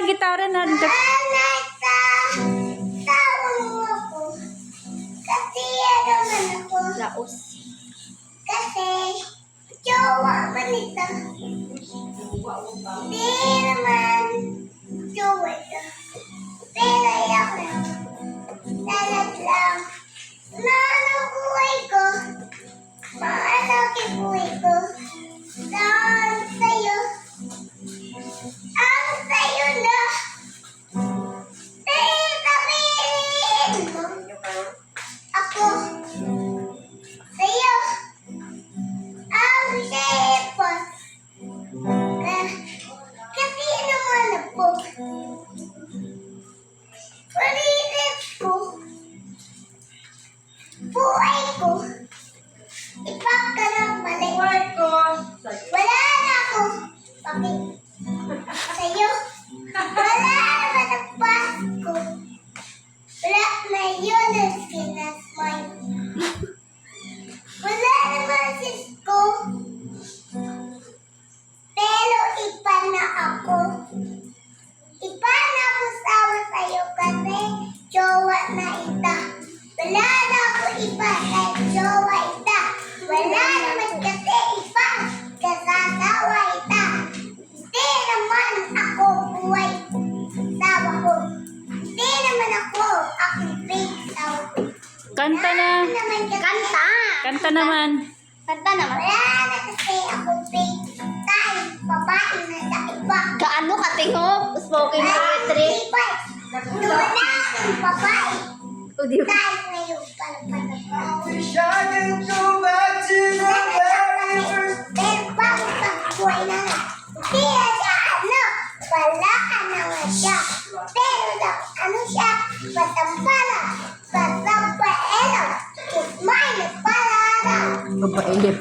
gitara na. Tawag mo ako. Kasi ano man ako. Laos. Kasi jowa man ito. Hindi naman jowa ito. Pero ayoko. Lalat lang. Ano buhay ko? Maano buhay ko? Saan sa'yo? Ang sa'yo na. Sabihin mo. Ako. Sa'yo. Ang sipot. Kasi naman ako. Palilit ko. Buhay ko. Ipagkalang mali. Wala na ako. Bakit? Sa'yo. Wala naman ang Pasko. Wala na yun ang sinasmay. Wala naman Sisko. Pero iba na ako. Iba na ako sawa sa'yo kasi jowa na ita. Wala na ako iba kahit jowa ita. Wala naman kasi iba kasasawa ita. Hindi naman ako buhay sawa ko. Hindi naman ako fake sawa ko. Kanta na. Kanta! Kanta naman. Kanta naman. Wala na kasi ako fake. Tayo, babae na sa iba. Kaano katingog? Smoking poetry. Iba. Wala akong babae. O, di ba? Tayo ngayon pala. Wish I could go back to the very first. Pero bago pag-buhay na nga, hindi na siya wala ka naman siya. Pero ano siya, pasampala, pasampaela, kismay na palala. Babae.